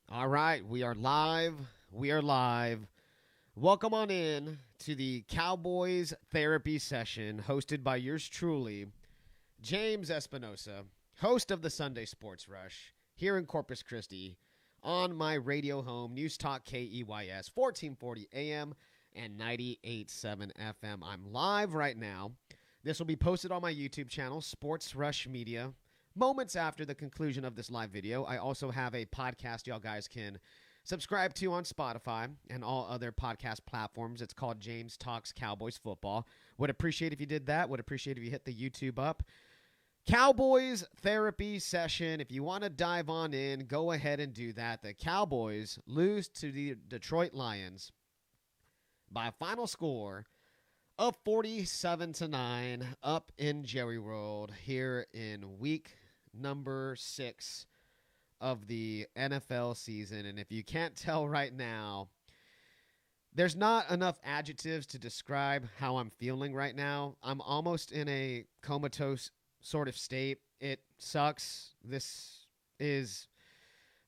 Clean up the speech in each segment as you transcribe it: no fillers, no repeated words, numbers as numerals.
All right, we are live. We are live. Welcome on in to the Cowboys therapy session hosted by yours truly, James Espinosa, host of the Sunday Sports Rush here in Corpus Christi on my radio home, News Talk KEYS, 1440 AM and 98.7 FM. I'm live right now. This will be posted on my YouTube channel, Sports Rush Media, moments after the conclusion of this live video. I also have a podcast y'all guys can subscribe to on Spotify and all other podcast platforms. It's called James Talks Cowboys Football. Would appreciate if you did that. Would appreciate if you hit the YouTube up. Cowboys therapy session. If you want to dive on in, go ahead and do that. The Cowboys lose to the Detroit Lions by a final score of 47-9 up in Jerry World here in week number 6 of the NFL season. And if you can't tell right now, there's not enough adjectives to describe how I'm feeling right now. I'm almost in a comatose sort of state. It sucks. This is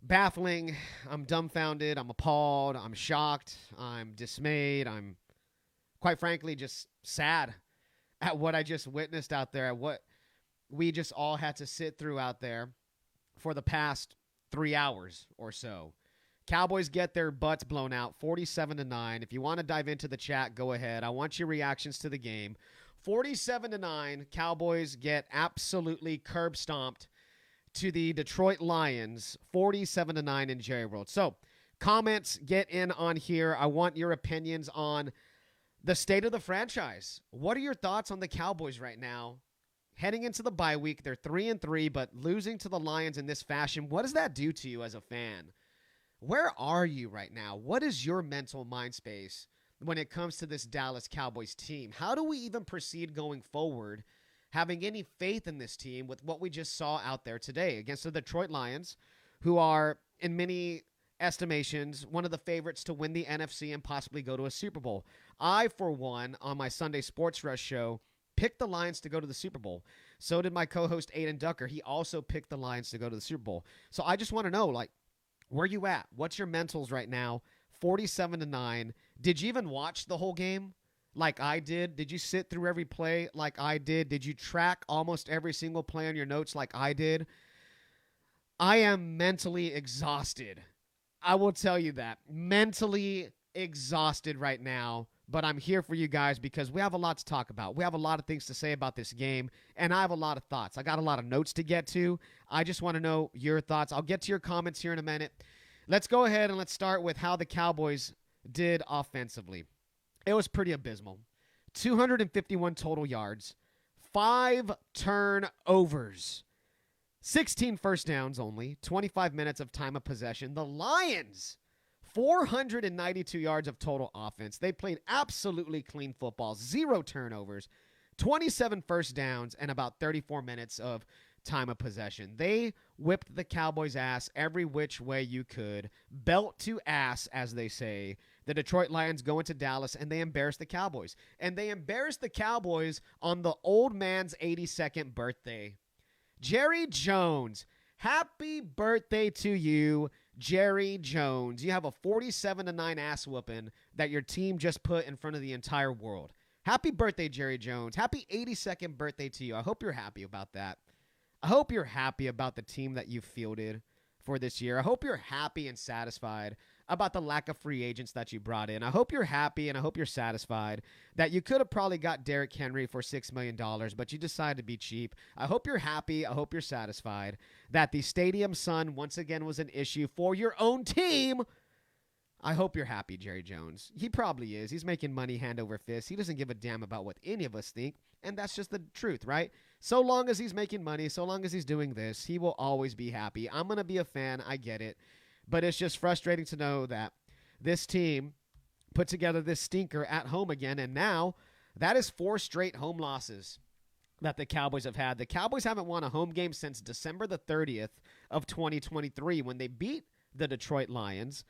baffling. I'm dumbfounded. I'm appalled. I'm shocked. I'm dismayed. I'm quite frankly just sad at what I just witnessed out there, at what we just all had to sit through out there for the past 3 hours or so. Cowboys get their butts blown out 47-9. If you want to dive into the chat, go ahead. I want your reactions to the game. 47-9, Cowboys get absolutely curb stomped to the Detroit Lions, 47-9 in Jerry World. So, comments, get in on here. I want your opinions on the state of the franchise. What are your thoughts on the Cowboys right now? Heading into the bye week, they're 3-3, but losing to the Lions in this fashion, what does that do to you as a fan? Where are you right now? What is your mental mind space when it comes to this Dallas Cowboys team? How do we even proceed going forward, having any faith in this team with what we just saw out there today against the Detroit Lions, who are, in many estimations, one of the favorites to win the NFC and possibly go to a Super Bowl? I, for one, on my Sunday Sports Rush show, picked the Lions to go to the Super Bowl. So did my co-host Aiden Ducker. He also picked the Lions to go to the Super Bowl. So I just want to know, where you at? What's your mentals right now? 47-9. Did you even watch the whole game like I did? Did you sit through every play like I did? Did you track almost every single play on your notes like I did? I am mentally exhausted. I will tell you that. Mentally exhausted right now. But I'm here for you guys because we have a lot to talk about. We have a lot of things to say about this game, and I have a lot of thoughts. I got a lot of notes to get to. I just want to know your thoughts. I'll get to your comments here in a minute. Let's go ahead and let's start with how the Cowboys did offensively. It was pretty abysmal. 251 total yards, 5 turnovers, 16 first downs only, 25 minutes of time of possession. The Lions, 492 yards of total offense. They played absolutely clean football, 0 turnovers, 27 first downs, and about 34 minutes of time of possession. They whipped the Cowboys' ass every which way you could. Belt to ass, as they say. The Detroit Lions go into Dallas, and they embarrassed the Cowboys. And they embarrassed the Cowboys on the old man's 82nd birthday. Jerry Jones, happy birthday to you, Jerry Jones. You have a 47-9 ass whooping that your team just put in front of the entire world. Happy birthday, Jerry Jones. Happy 82nd birthday to you. I hope you're happy about that. I hope you're happy about the team that you fielded for this year. I hope you're happy and satisfied about the lack of free agents that you brought in. I hope you're happy and I hope you're satisfied that you could have probably got Derrick Henry for $6 million, but you decided to be cheap. I hope you're happy. I hope you're satisfied that the stadium sun once again was an issue for your own team. I hope you're happy, Jerry Jones. He probably is. He's making money hand over fist. He doesn't give a damn about what any of us think, and that's just the truth, right? So long as he's making money, so long as he's doing this, he will always be happy. I'm going to be a fan. I get it. But it's just frustrating to know that this team put together this stinker at home again, and now that is 4 straight home losses that the Cowboys have had. The Cowboys haven't won a home game since December the 30th of 2023 when they beat the Detroit Lions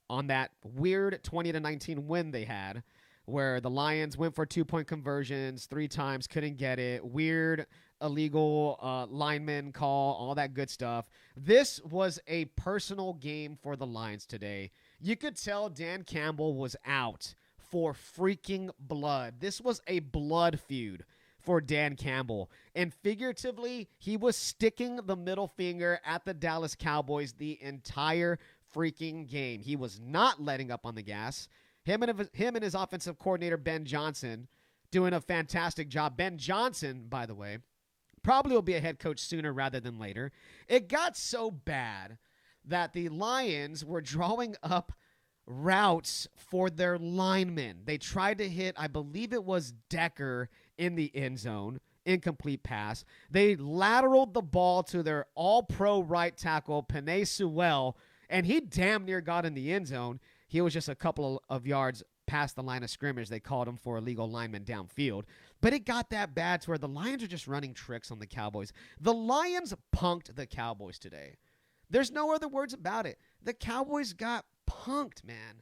on that weird 20-19 win they had, where the Lions went for 2-point conversions 3 times, couldn't get it. Weird illegal lineman call, all that good stuff. This was a personal game for the Lions today. You could tell Dan Campbell was out for freaking blood. This was a blood feud for Dan Campbell. And figuratively, he was sticking the middle finger at the Dallas Cowboys the entire freaking game. He was not letting up on the gas. Him and his offensive coordinator, Ben Johnson, doing a fantastic job. Ben Johnson, by the way, probably will be a head coach sooner rather than later. It got so bad that the Lions were drawing up routes for their linemen. They tried to hit, I believe it was Decker in the end zone. Incomplete pass. They lateraled the ball to their all-pro right tackle, Penei Sewell, and he damn near got in the end zone. He was just a couple of yards past the line of scrimmage. They called him for illegal lineman downfield. But it got that bad to where the Lions are just running tricks on the Cowboys. The Lions punked the Cowboys today. There's no other words about it. The Cowboys got punked, man.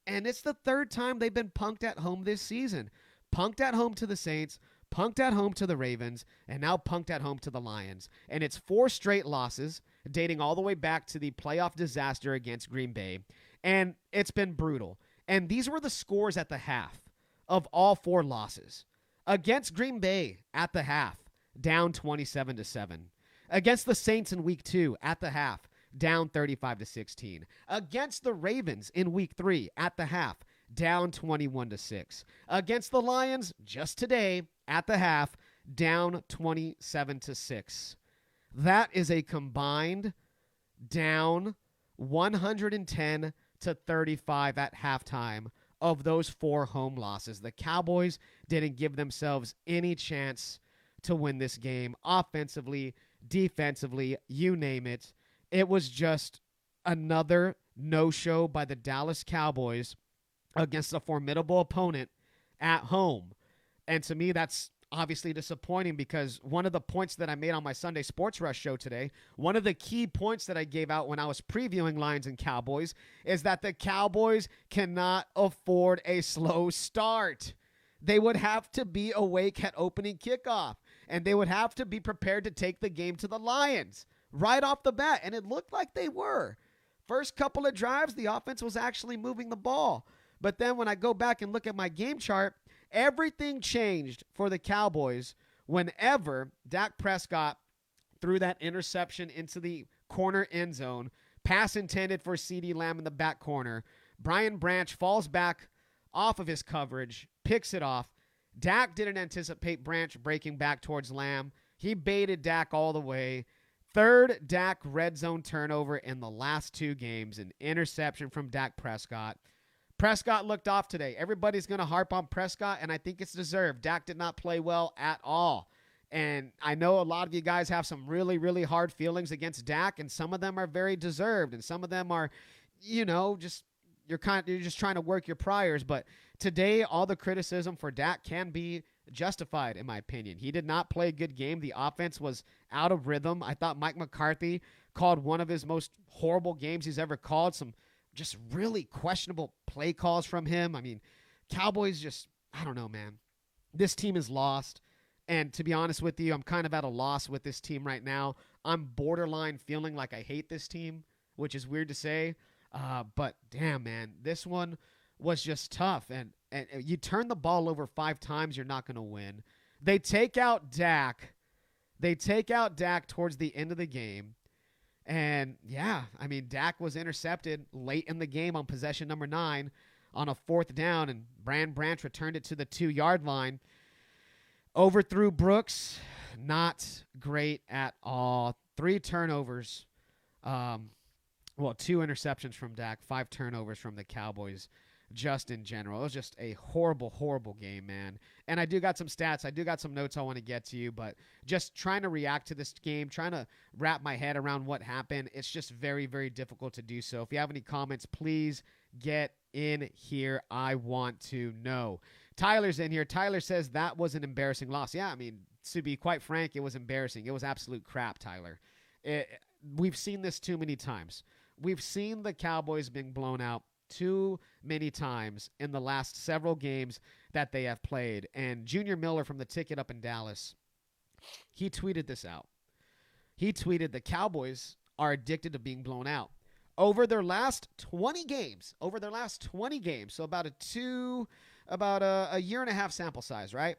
And it's the third time they've been punked at home this season. Punked at home to the Saints, punked at home to the Ravens, and now punked at home to the Lions. And it's 4 straight losses, dating all the way back to the playoff disaster against Green Bay. And it's been brutal. And these were the scores at the half of all 4 losses. Against Green Bay at the half, down 27-7. Against the Saints in week 2 at the half, down 35-16. Against the Ravens in week 3 at the half, down 21-6. Against the Lions just today at the half, down 27-6. That is a combined down 110-35 at halftime of those 4 home losses. The Cowboys didn't give themselves any chance to win this game offensively, defensively, you name it. It was just another no-show by the Dallas Cowboys against a formidable opponent at home. And to me, that's obviously disappointing because one of the points that I made on my Sunday Sports Rush show today, one of the key points that I gave out when I was previewing Lions and Cowboys is that the Cowboys cannot afford a slow start. They would have to be awake at opening kickoff, and they would have to be prepared to take the game to the Lions right off the bat, and it looked like they were. First couple of drives, the offense was actually moving the ball. But then when I go back and look at my game chart, everything changed for the Cowboys whenever Dak Prescott threw that interception into the corner end zone, pass intended for CeeDee Lamb in the back corner. Brian Branch falls back off of his coverage, picks it off. Dak didn't anticipate Branch breaking back towards Lamb. He baited Dak all the way. Third Dak red zone turnover in the last 2 games, an interception from Dak Prescott. Prescott looked off today. Everybody's going to harp on Prescott, and I think it's deserved. Dak did not play well at all. And I know a lot of you guys have some really, really hard feelings against Dak, and some of them are very deserved, and some of them are, just you're just trying to work your priors. But today, all the criticism for Dak can be justified, in my opinion. He did not play a good game. The offense was out of rhythm. I thought Mike McCarthy called one of his most horrible games he's ever called. Some just really questionable play calls from him. I mean, Cowboys just, I don't know, man. This team is lost. And to be honest with you, I'm kind of at a loss with this team right now. I'm borderline feeling like I hate this team, which is weird to say. But damn, man, this one was just tough. And you turn the ball over 5 times, you're not going to win. They take out Dak. Towards the end of the game. And, yeah, I mean, Dak was intercepted late in the game on possession number 9 on a 4th down, and Brian Branch returned it to the 2-yard line. Overthrew Brooks. Not great at all. 3 turnovers. 2 interceptions from Dak, 5 turnovers from the Cowboys just in general. It was just a horrible, horrible game, man. And I do got some stats. I do got some notes I want to get to you, but just trying to react to this game, trying to wrap my head around what happened, it's just very, very difficult to do so. If you have any comments, please get in here. I want to know. Tyler's in here. Tyler says that was an embarrassing loss. Yeah, I mean, to be quite frank, it was embarrassing. It was absolute crap, Tyler. We've seen this too many times. We've seen the Cowboys being blown out too many times in the last several games that they have played. And Junior Miller from the Ticket up in Dallas, He tweeted this out. He tweeted, the Cowboys are addicted to being blown out. Over their last 20 games, so about a year and a half sample size, right?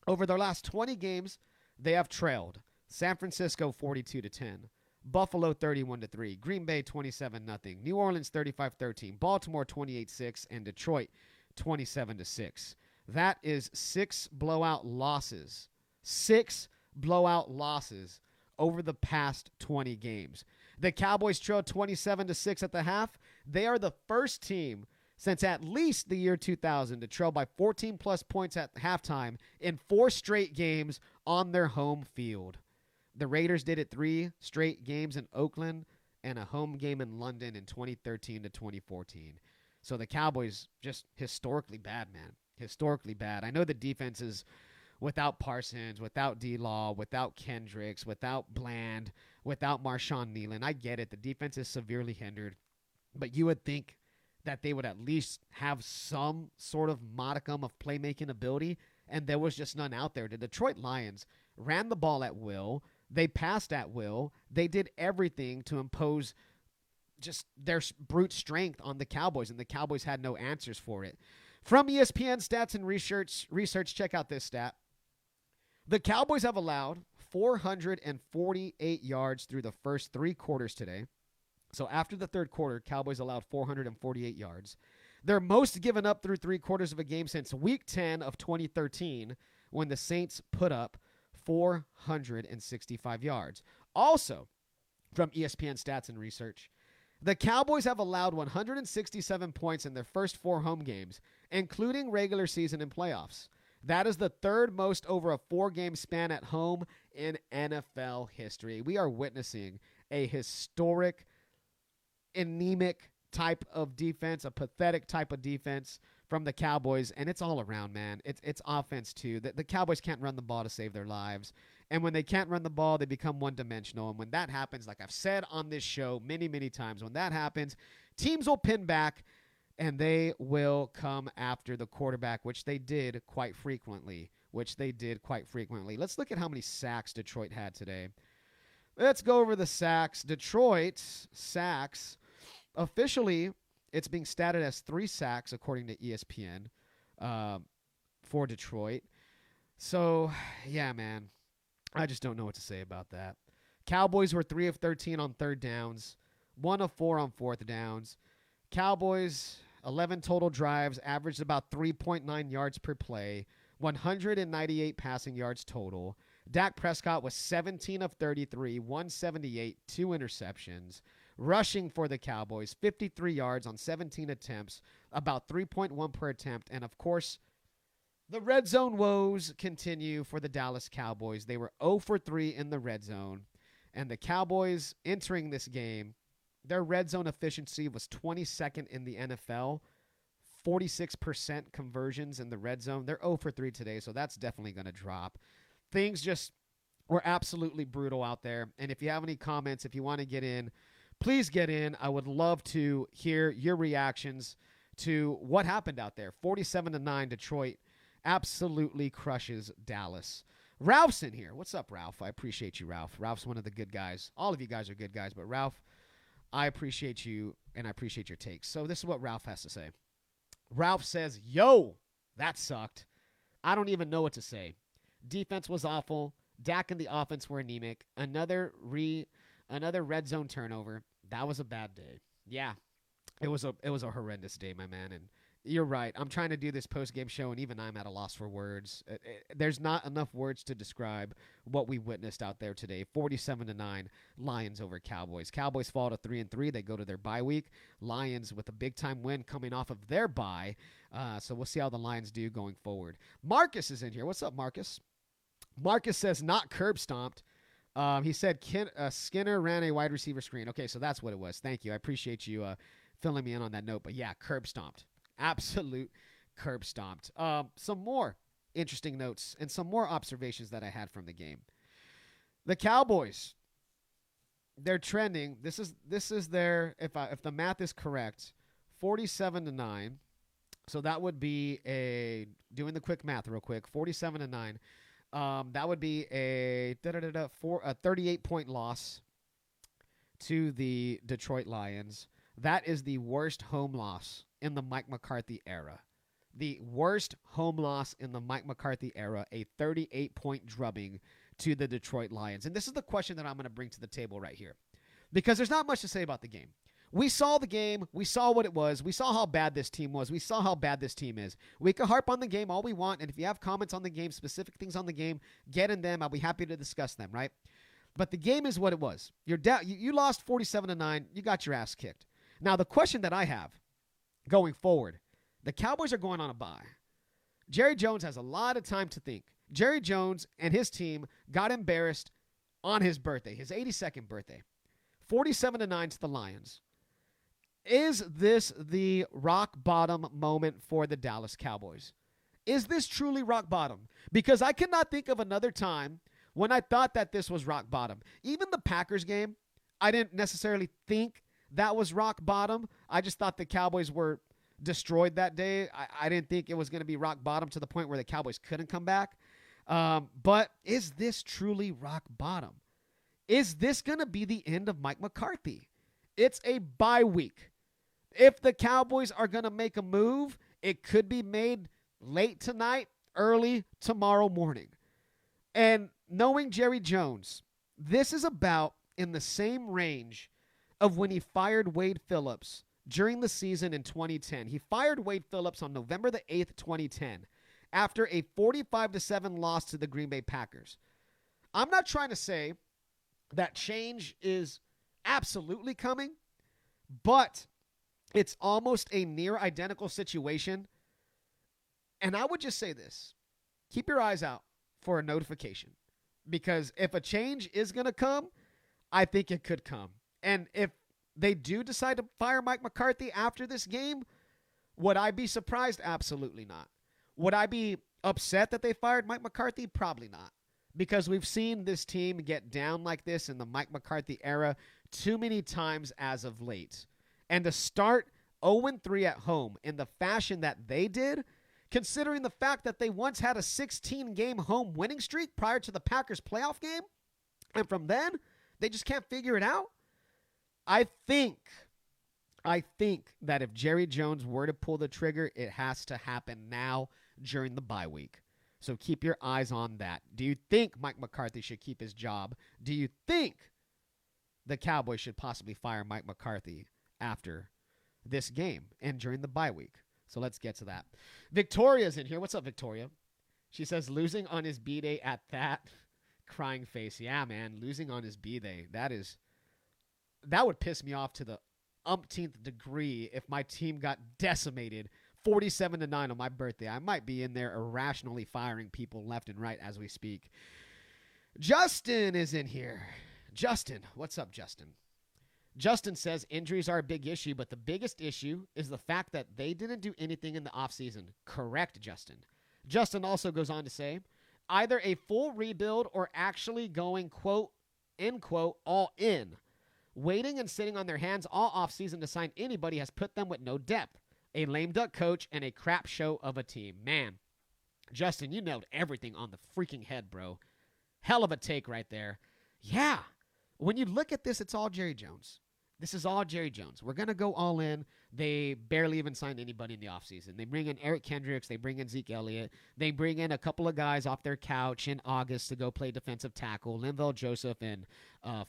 Over their last 20 games, they have trailed San Francisco 42-10, Buffalo 31-3, Green Bay 27-0, New Orleans 35-13, Baltimore 28-6, and Detroit 27-6. That is 6 blowout losses. 6 blowout losses over the past 20 games. The Cowboys trailed 27-6 at the half. They are the first team since at least the year 2000 to trail by 14-plus points at halftime in 4 straight games on their home field. The Raiders did it 3 straight games in Oakland and a home game in London in 2013 to 2014. So the Cowboys just historically bad, man. Historically bad. I know the defense is without Parsons, without D-Law, without Kendricks, without Bland, without Marshawn Nealon. I get it. The defense is severely hindered. But you would think that they would at least have some sort of modicum of playmaking ability, and there was just none out there. The Detroit Lions ran the ball at will. They passed at will. They did everything to impose just their brute strength on the Cowboys, and the Cowboys had no answers for it. From ESPN Stats and Research, check out this stat. The Cowboys have allowed 448 yards through the first 3 quarters today. So after the third quarter, Cowboys allowed 448 yards. They're most given up through 3 quarters of a game since Week 10 of 2013 when the Saints put up 465 yards. Also, from ESPN Stats and Research, the Cowboys have allowed 167 points in their first 4 home games, including regular season and playoffs. That is the 3rd most over a 4-game span at home in NFL history. We are witnessing a historic, anemic type of defense, a pathetic type of defense from the Cowboys, and it's all around, man. It's offense, too. The Cowboys can't run the ball to save their lives, and when they can't run the ball, they become one-dimensional, and when that happens, like I've said on this show many, many times, when that happens, teams will pin back, and they will come after the quarterback, which they did quite frequently. Let's look at how many sacks Detroit had today. Let's go over the sacks. Detroit's sacks, officially, it's being statted as 3 sacks, according to ESPN, for Detroit. So, yeah, man, I just don't know what to say about that. Cowboys were 3 of 13 on 3rd downs, 1 of 4 on 4th downs. Cowboys, 11 total drives, averaged about 3.9 yards per play, 198 passing yards total. Dak Prescott was 17 of 33, 178, 2 interceptions. Rushing for the Cowboys, 53 yards on 17 attempts, about 3.1 per attempt. And, of course, the red zone woes continue for the Dallas Cowboys. They were 0 for 3 in the red zone. And the Cowboys entering this game, their red zone efficiency was 22nd in the NFL, 46% conversions in the red zone. They're 0 for 3 today, so that's definitely going to drop. Things just were absolutely brutal out there. And if you have any comments, if you want to get in, please get in. I would love to hear your reactions to what happened out there. 47-9, Detroit absolutely crushes Dallas. Ralph's in here. What's up, Ralph? I appreciate you, Ralph. Ralph's one of the good guys. All of you guys are good guys, but Ralph, I appreciate you, and I appreciate your takes. So this is what Ralph has to say. Ralph says, yo, that sucked. I don't even know what to say. Defense was awful. Dak and the offense were anemic. Another red zone turnover. That was a bad day. Yeah, it was a horrendous day, my man. And you're right. I'm trying to do this post-game show, and even I'm at a loss for words. There's not enough words to describe what we witnessed out there today. 47-9, Lions over Cowboys. Cowboys fall to 3-3. They go to their bye week. Lions with a big-time win coming off of their bye. So we'll see how the Lions do going forward. Marcus is in here. What's up, Marcus? Marcus says not curb stomped. He said Skinner ran a wide receiver screen. Okay, so that's what it was. Thank you. I appreciate you filling me in on that note. But, yeah, curb stomped. Absolute curb stomped. Some more interesting notes and some more observations that I had from the game. The Cowboys, they're trending. This is their, if the math is correct, 47-9. So that would be doing the quick math real quick, 47-9. That would be a 38-point loss to the Detroit Lions. That is the worst home loss in the Mike McCarthy era. The worst home loss in the Mike McCarthy era, a 38-point drubbing to the Detroit Lions. And this is the question that I'm going to bring to the table right here, because there's not much to say about the game. We saw the game. We saw what it was. We saw how bad this team was. We saw how bad this team is. We can harp on the game all we want, and if you have comments on the game, specific things on the game, get in them. I'll be happy to discuss them, right? But the game is what it was. You're down. You lost 47-9. You got your ass kicked. Now, the question that I have going forward, the Cowboys are going on a bye. Jerry Jones has a lot of time to think. Jerry Jones and his team got embarrassed on his birthday, his 82nd birthday. 47-9 to the Lions. Is this the rock bottom moment for the Dallas Cowboys? Is this truly rock bottom? Because I cannot think of another time when I thought that this was rock bottom. Even the Packers game, I didn't necessarily think that was rock bottom. I just thought the Cowboys were destroyed that day. I didn't think it was going to be rock bottom to the point where the Cowboys couldn't come back. But is this truly rock bottom? Is this going to be the end of Mike McCarthy? It's a bye week. If the Cowboys are going to make a move, it could be made late tonight, early tomorrow morning. And knowing Jerry Jones, this is about in the same range of when he fired Wade Phillips during the season in 2010. He fired Wade Phillips on November the 8th, 2010, after a 45-7 loss to the Green Bay Packers. I'm not trying to say that change is absolutely coming, but it's almost a near identical situation. And I would just say this. Keep your eyes out for a notification. Because if a change is going to come, I think it could come. And if they do decide to fire Mike McCarthy after this game, would I be surprised? Absolutely not. Would I be upset that they fired Mike McCarthy? Probably not. Because we've seen this team get down like this in the Mike McCarthy era too many times as of late. And to start 0-3 at home in the fashion that they did, considering the fact that they once had a 16-game home winning streak prior to the Packers playoff game, and from then, they just can't figure it out. I think that if Jerry Jones were to pull the trigger, it has to happen now during the bye week. So keep your eyes on that. Do you think Mike McCarthy should keep his job? Do you think the Cowboys should possibly fire Mike McCarthy after this game and during the bye week? So let's get to that. Victoria's in here. What's up, Victoria? She says, losing on his B-Day at that crying face. Yeah, man, losing on his B-Day. That would piss me off to the umpteenth degree if my team got decimated 47-9 on my birthday. I might be in there irrationally firing people left and right as we speak. Justin is in here. Justin, what's up, Justin? Justin says injuries are a big issue, but the biggest issue is the fact that they didn't do anything in the offseason. Correct, Justin. Justin also goes on to say, either a full rebuild or actually going, quote, end quote, all in. Waiting and sitting on their hands all offseason to sign anybody has put them with no depth, a lame duck coach, and a crap show of a team. Man, Justin, you nailed everything on the freaking head, bro. Hell of a take right there. Yeah. When you look at this, it's all Jerry Jones. This is all Jerry Jones. We're going to go all in. They barely even signed anybody in the offseason. They bring in Eric Kendricks. They bring in Zeke Elliott. They bring in a couple of guys off their couch in August to go play defensive tackle, Linval Joseph and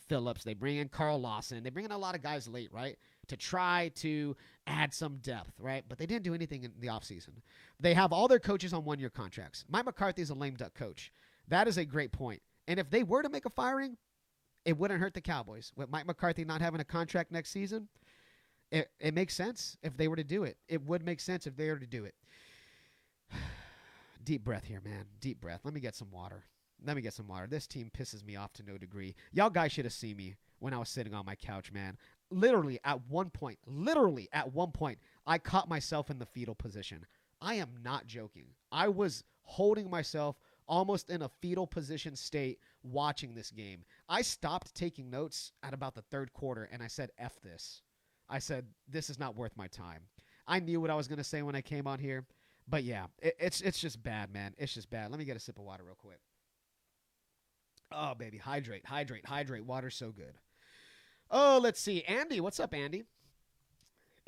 Phillips. They bring in Carl Lawson. They bring in a lot of guys late, right, to try to add some depth, right? But they didn't do anything in the offseason. They have all their coaches on one-year contracts. Mike McCarthy is a lame duck coach. That is a great point. And if they were to make a firing, it wouldn't hurt the Cowboys. With Mike McCarthy not having a contract next season, it makes sense if they were to do it. It would make sense if they were to do it. Deep breath here, man. Deep breath. Let me get some water. This team pisses me off to no degree. Y'all guys should have seen me when I was sitting on my couch, man. Literally at one point, I caught myself in the fetal position. I am not joking. I was holding myself almost in a fetal position state watching this game. I stopped taking notes at about the third quarter, and I said, F this. I said, this is not worth my time. I knew what I was going to say when I came on here, but yeah, it's just bad, man. It's just bad. Let me get a sip of water real quick. Oh, baby, hydrate, hydrate, hydrate. Water's so good. Oh, let's see. Andy, what's up, Andy?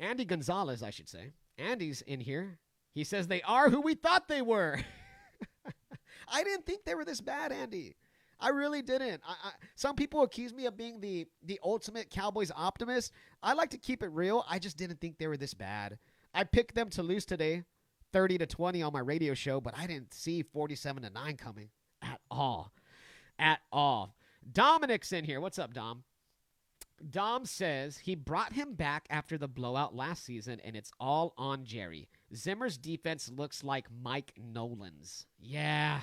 Andy Gonzalez, I should say. Andy's in here. He says they are who we thought they were. I didn't think they were this bad, Andy. I really didn't. Some people accuse me of being the ultimate Cowboys optimist. I like to keep it real. I just didn't think they were this bad. I picked them to lose today, 30-20 on my radio show, but I didn't see 47-9 coming at all. At all. Dominic's in here. What's up, Dom? Dom says he brought him back after the blowout last season, and it's all on Jerry. Zimmer's defense looks like Mike Nolan's. Yeah.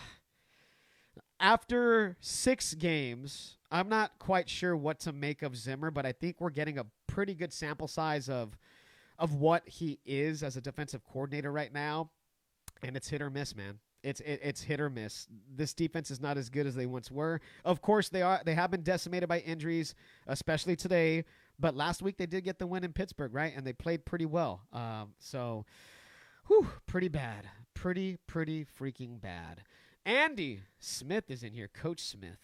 After 6 games, I'm not quite sure what to make of Zimmer, but I think we're getting a pretty good sample size of what he is as a defensive coordinator right now, and it's hit or miss, man. It's hit or miss. This defense is not as good as they once were. Of course, they have been decimated by injuries, especially today. But last week they did get the win in Pittsburgh, right? And they played pretty well. Pretty bad. Pretty freaking bad. Andy Smith is in here. Coach Smith.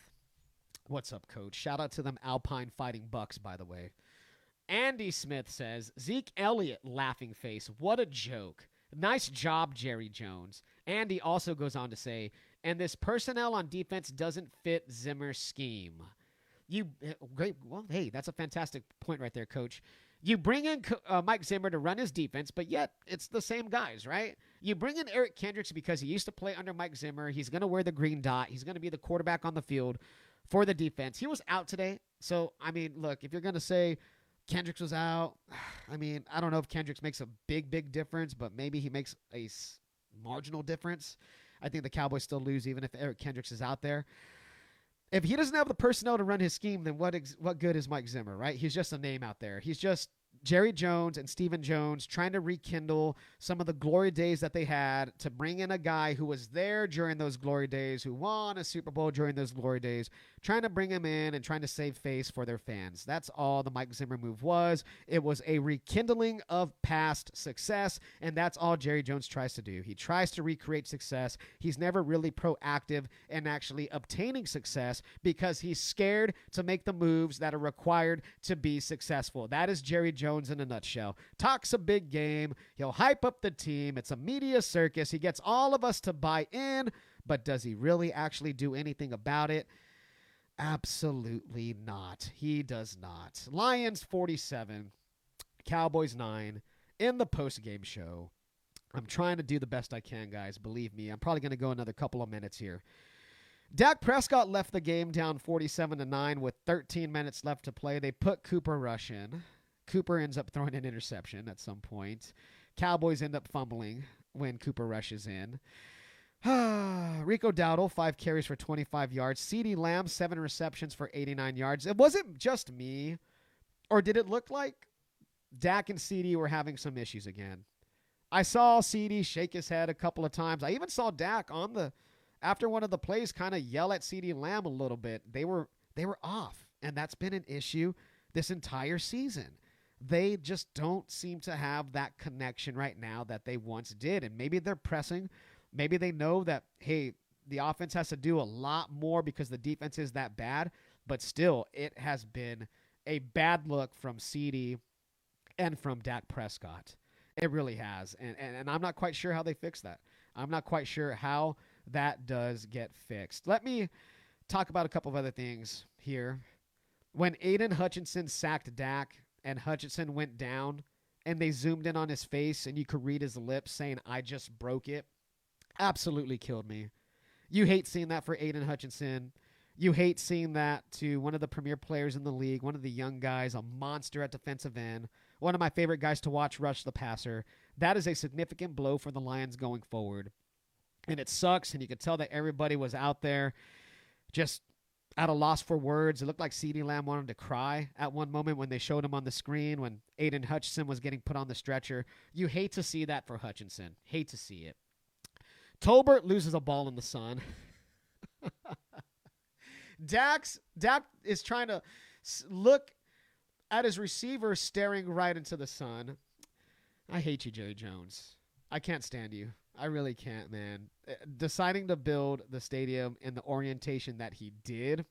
What's up, Coach? Shout out to them Alpine Fighting Bucks, by the way. Andy Smith says, Zeke Elliott, laughing face. What a joke. Nice job, Jerry Jones. Andy also goes on to say, and this personnel on defense doesn't fit Zimmer's scheme. Great. Well, hey, that's a fantastic point right there, Coach. You bring in Mike Zimmer to run his defense, but yet it's the same guys, right? You bring in Eric Kendricks because he used to play under Mike Zimmer. He's going to wear the green dot. He's going to be the quarterback on the field for the defense. He was out today. So, I mean, look, if you're going to say Kendricks was out, I mean, I don't know if Kendricks makes a big difference, but maybe he makes a marginal difference. I think the Cowboys still lose even if Eric Kendricks is out there. If he doesn't have the personnel to run his scheme, then what good is Mike Zimmer, right? He's just a name out there. He's just Jerry Jones and Stephen Jones trying to rekindle some of the glory days that they had, to bring in a guy who was there during those glory days, who won a Super Bowl during those glory days, trying to bring him in and trying to save face for their fans. That's all the Mike Zimmer move was. It was a rekindling of past success, and that's all Jerry Jones tries to do. He tries to recreate success. He's never really proactive in actually obtaining success because he's scared to make the moves that are required to be successful. That is Jerry Jones in a nutshell. Talks a big game. He'll hype up the team. It's a media circus. He gets all of us to buy in, but does he really actually do anything about it? Absolutely not. He does not. Lions 47, Cowboys 9 in the post-game show. I'm trying to do the best I can, guys. Believe me, I'm probably going to go another couple of minutes here. Dak Prescott left the game down 47-9 with 13 minutes left to play. They put Cooper Rush in. Cooper ends up throwing an interception at some point. Cowboys end up fumbling when Cooper Rush is in. Rico Dowdle, 5 carries for 25 yards. CeeDee Lamb, 7 receptions for 89 yards. It wasn't just me, or did it look like Dak and CeeDee were having some issues again? I saw CeeDee shake his head a couple of times. I even saw Dak after one of the plays kind of yell at CeeDee Lamb a little bit. They were off, and that's been an issue this entire season. They just don't seem to have that connection right now that they once did. And maybe they're pressing. Maybe they know that, hey, the offense has to do a lot more because the defense is that bad. But still, it has been a bad look from CeeDee and from Dak Prescott. It really has. And I'm not quite sure how they fix that. I'm not quite sure how that does get fixed. Let me talk about a couple of other things here. When Aiden Hutchinson sacked Dak, and Hutchinson went down, and they zoomed in on his face, and you could read his lips saying, I just broke it, absolutely killed me. You hate seeing that for Aiden Hutchinson. You hate seeing that to one of the premier players in the league, one of the young guys, a monster at defensive end, one of my favorite guys to watch rush the passer. That is a significant blow for the Lions going forward. And it sucks, and you could tell that everybody was out there just at a loss for words. It looked like CeeDee Lamb wanted to cry at one moment when they showed him on the screen when Aiden Hutchinson was getting put on the stretcher. You hate to see that for Hutchinson. Hate to see it. Tolbert loses a ball in the sun. Dak is trying to look at his receiver staring right into the sun. I hate you, Jerry Jones. I can't stand you. I really can't, man. Deciding to build the stadium in the orientation that he did,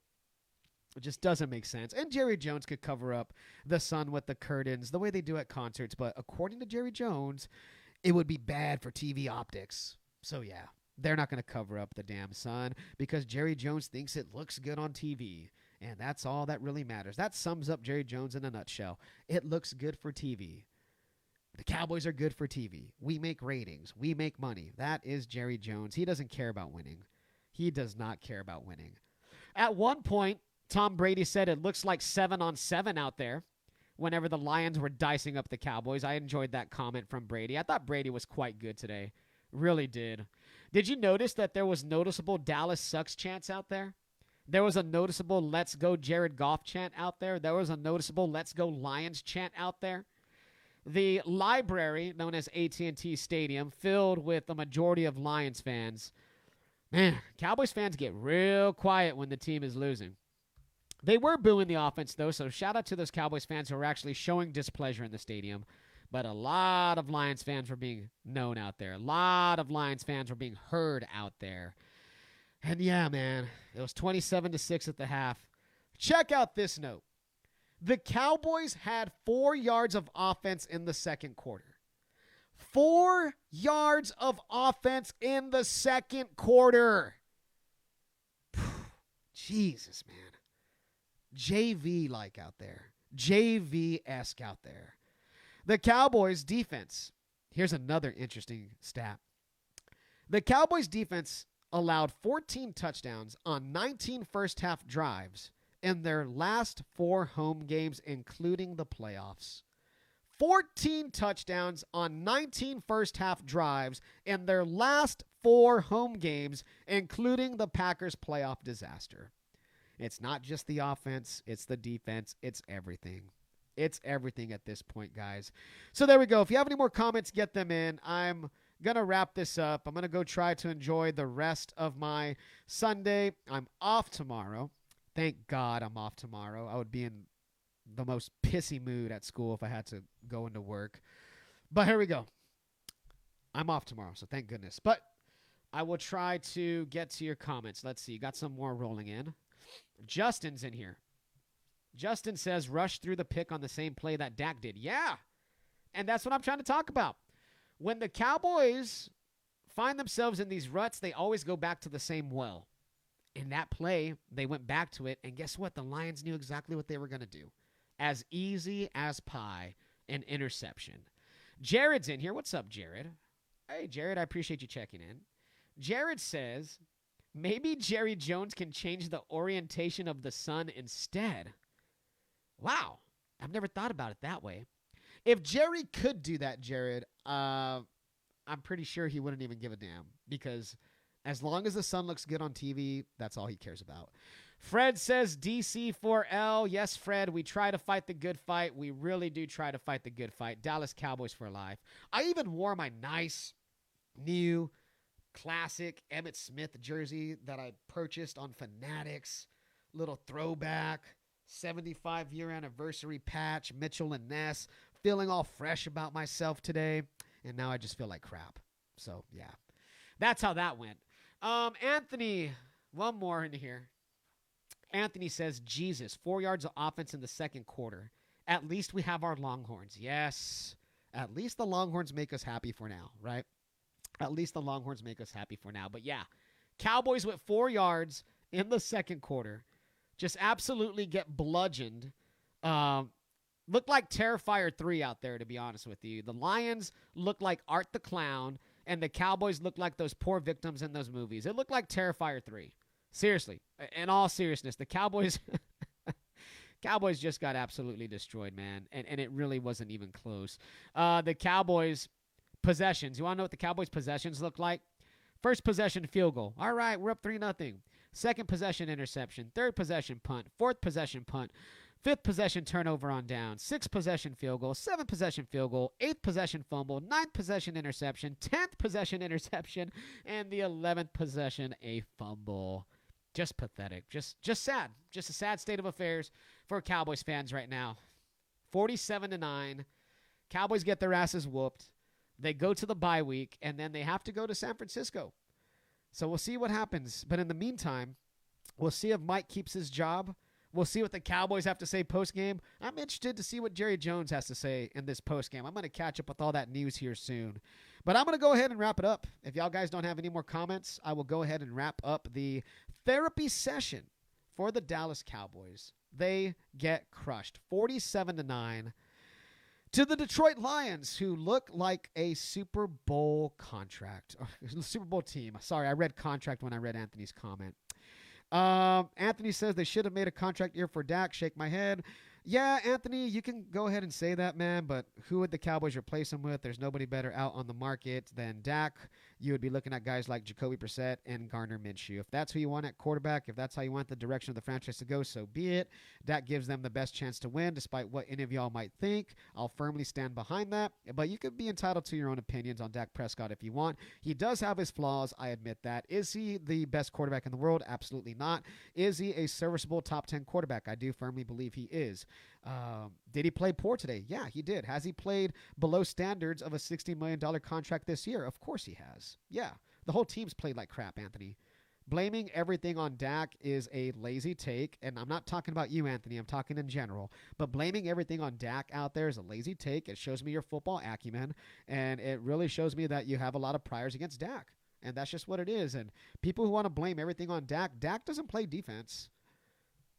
it just doesn't make sense. And Jerry Jones could cover up the sun with the curtains the way they do at concerts, but according to Jerry Jones, it would be bad for TV optics. So yeah, they're not going to cover up the damn sun because Jerry Jones thinks it looks good on TV. And that's all that really matters. That sums up Jerry Jones in a nutshell. It looks good for TV. The Cowboys are good for TV. We make ratings. We make money. That is Jerry Jones. He doesn't care about winning. He does not care about winning. At one point, Tom Brady said it looks like 7-on-7 out there whenever the Lions were dicing up the Cowboys. I enjoyed that comment from Brady. I thought Brady was quite good today. Really did. Did you notice that there was noticeable Dallas sucks chants out there? There was a noticeable Let's Go Jared Goff chant out there. There was a noticeable Let's Go Lions chant out there. The library, known as AT&T Stadium, filled with the majority of Lions fans. Man, Cowboys fans get real quiet when the team is losing. They were booing the offense, though, so shout out to those Cowboys fans who are actually showing displeasure in the stadium. But a lot of Lions fans were being known out there. A lot of Lions fans were being heard out there. And yeah, man, it was 27-6 at the half. Check out this note. The Cowboys had 4 yards of offense in the second quarter. 4 yards of offense in the second quarter. Jesus, man. JV-like out there. JV-esque out there. The Cowboys defense. Here's another interesting stat. The Cowboys defense allowed 14 touchdowns on 19 first-half drives in their last 4 home games, including the playoffs. 14 touchdowns on 19 first-half drives in their last 4 home games, including the Packers' playoff disaster. It's not just the offense, it's the defense, it's everything. It's everything at this point, guys. So there we go. If you have any more comments, get them in. I'm going to wrap this up. I'm going to go try to enjoy the rest of my Sunday. I'm off tomorrow. Thank God I'm off tomorrow. I would be in the most pissy mood at school if I had to go into work. But here we go. I'm off tomorrow, so thank goodness. But I will try to get to your comments. Let's see. Got some more rolling in. Justin's in here. Justin says, rush through the pick on the same play that Dak did. Yeah, and that's what I'm trying to talk about. When the Cowboys find themselves in these ruts, they always go back to the same well. In that play, they went back to it, and guess what? The Lions knew exactly what they were going to do. As easy as pie, an interception. Jared's in here. What's up, Jared? Hey, Jared, I appreciate you checking in. Jared says, maybe Jerry Jones can change the orientation of the sun instead. Wow. I've never thought about it that way. If Jerry could do that, Jared, I'm pretty sure he wouldn't even give a damn because as long as the sun looks good on TV, that's all he cares about. Fred says DC4L. Yes, Fred, we try to fight the good fight. We really do try to fight the good fight. Dallas Cowboys for life. I even wore my nice, new, classic Emmitt Smith jersey that I purchased on Fanatics. Little throwback. 75-year anniversary patch, Mitchell and Ness, feeling all fresh about myself today, and now I just feel like crap. So, yeah. That's how that went. Anthony, one more in here. Anthony says, Jesus, 4 yards of offense in the second quarter. At least we have our Longhorns. Yes. At least the Longhorns make us happy for now, right? At least the Longhorns make us happy for now. But, yeah, Cowboys with 4 yards in the second quarter. Just absolutely get bludgeoned. Looked like Terrifier 3 out there, to be honest with you. The Lions looked like Art the Clown, and the Cowboys looked like those poor victims in those movies. It looked like Terrifier 3. Seriously. In all seriousness, the Cowboys Cowboys just got absolutely destroyed, man, and it really wasn't even close. The Cowboys possessions. You want to know what the Cowboys possessions look like? First possession field goal. All right, we're up 3-0. Second possession interception. Third possession punt. Fourth possession punt. Fifth possession turnover on down. Sixth possession field goal. Seventh possession field goal. Eighth possession fumble. Ninth possession interception. 10th possession interception. And the 11th possession a fumble. Just pathetic. Just sad. Just a sad state of affairs for Cowboys fans right now. 47-9. Cowboys get their asses whooped. They go to the bye week, and then they have to go to San Francisco. So we'll see what happens. But in the meantime, we'll see if Mike keeps his job. We'll see what the Cowboys have to say post-game. I'm interested to see what Jerry Jones has to say in this post-game. I'm going to catch up with all that news here soon. But I'm going to go ahead and wrap it up. If y'all guys don't have any more comments, I will go ahead and wrap up the therapy session for the Dallas Cowboys. They get crushed 47-9 to the Detroit Lions, who look like a Super Bowl contract. Super Bowl team. Sorry, I read contract when I read Anthony's comment. Anthony says they should have made a contract year for Dak. Shake my head. Yeah, Anthony, you can go ahead and say that, man, but who would the Cowboys replace him with? There's nobody better out on the market than Dak. You would be looking at guys like Jacoby Brissett and Gardner Minshew. If that's who you want at quarterback, if that's how you want the direction of the franchise to go, so be it. Dak gives them the best chance to win, despite what any of y'all might think. I'll firmly stand behind that, but you could be entitled to your own opinions on Dak Prescott if you want. He does have his flaws, I admit that. Is he the best quarterback in the world? Absolutely not. Is he a serviceable top 10 quarterback? I do firmly believe he is. Did he play poor today? Yeah, he did. Has he played below standards of a $60 million contract this year? Of course he has. Yeah, the whole team's played like crap, Anthony. Blaming everything on Dak is a lazy take, and I'm not talking about you, Anthony. I'm talking in general. But blaming everything on Dak out there is a lazy take. It shows me your football acumen, and it really shows me that you have a lot of priors against Dak, and that's just what it is. And people who want to blame everything on Dak, Dak doesn't play defense.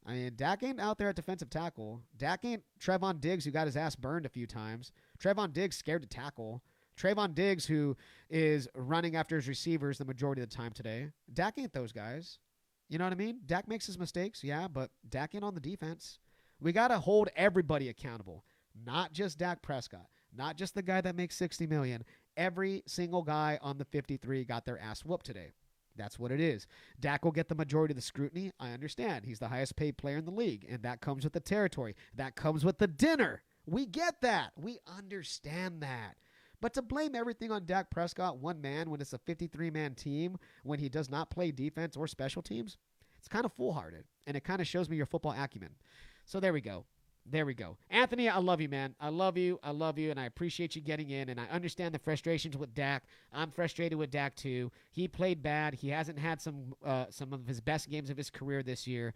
I mean, Dak ain't out there at defensive tackle. Dak ain't Trevon Diggs, who got his ass burned a few times. Trevon Diggs scared to tackle. Trevon Diggs, who is running after his receivers the majority of the time today. Dak ain't those guys. You know what I mean? Dak makes his mistakes, yeah, but Dak ain't on the defense. We got to hold everybody accountable, not just Dak Prescott, not just the guy that makes $60 million. Every single guy on the 53 got their ass whooped today. That's what it is. Dak will get the majority of the scrutiny. I understand. He's the highest paid player in the league, and that comes with the territory. That comes with the dinner. We get that. We understand that. But to blame everything on Dak Prescott, one man, when it's a 53-man team, when he does not play defense or special teams, it's kind of foolhardy, and it kind of shows me your football acumen. So there we go. There we go. Anthony, I love you, man. I love you, and I appreciate you getting in, and I understand the frustrations with Dak. I'm frustrated with Dak, too. He played bad. He hasn't had some of his best games of his career this year.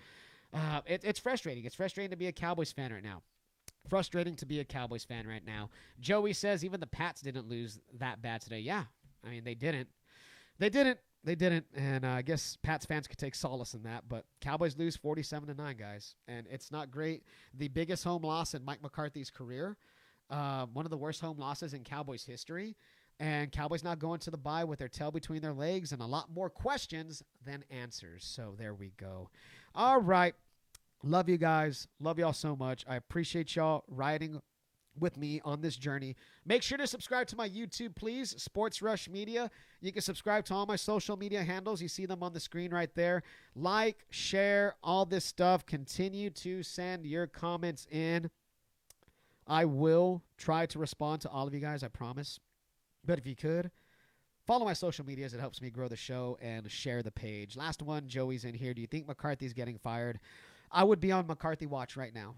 It's frustrating. It's frustrating to be a Cowboys fan right now. Frustrating to be a Cowboys fan right now. Joey says even the Pats didn't lose that bad today. Yeah, I mean, they didn't. They didn't, and I guess Pats fans could take solace in that, but Cowboys lose 47-9, guys, and it's not great. The biggest home loss in Mike McCarthy's career, one of the worst home losses in Cowboys history, and Cowboys not going to the bye with their tail between their legs and a lot more questions than answers, so there we go. All right, love you guys. Love y'all so much. I appreciate y'all riding with me on this journey. Make sure to subscribe to my YouTube, please. Sports Rush Media. You can subscribe to all my social media handles. You see them on the screen right there. Like, share, all this stuff. Continue to send your comments in. I will try to respond to all of you guys, I promise. But if you could, follow my social medias. It helps me grow the show and share the page. Last one, Joey's in here. Do you think McCarthy's getting fired? I would be on McCarthy watch right now.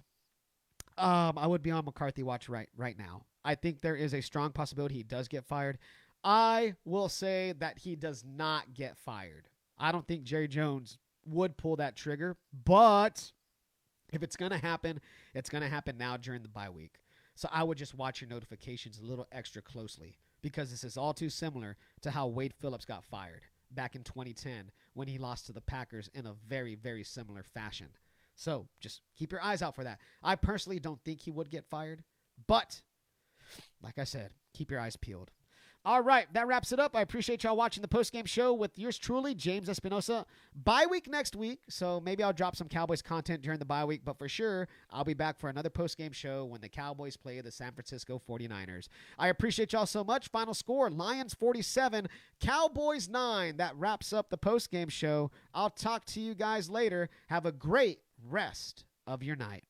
I would be on McCarthy watch right now. I think there is a strong possibility he does get fired. I will say that he does not get fired. I don't think Jerry Jones would pull that trigger, but if it's going to happen, it's going to happen now during the bye week. So I would just watch your notifications a little extra closely because this is all too similar to how Wade Phillips got fired back in 2010 when he lost to the Packers in a very, very similar fashion. So just keep your eyes out for that. I personally don't think he would get fired, but like I said, keep your eyes peeled. All right, that wraps it up. I appreciate y'all watching the postgame show with yours truly, James Espinosa. Bye week next week, so maybe I'll drop some Cowboys content during the bye week, but for sure, I'll be back for another postgame show when the Cowboys play the San Francisco 49ers. I appreciate y'all so much. Final score, Lions 47, Cowboys 9. That wraps up the postgame show. I'll talk to you guys later. Have a great rest of your night.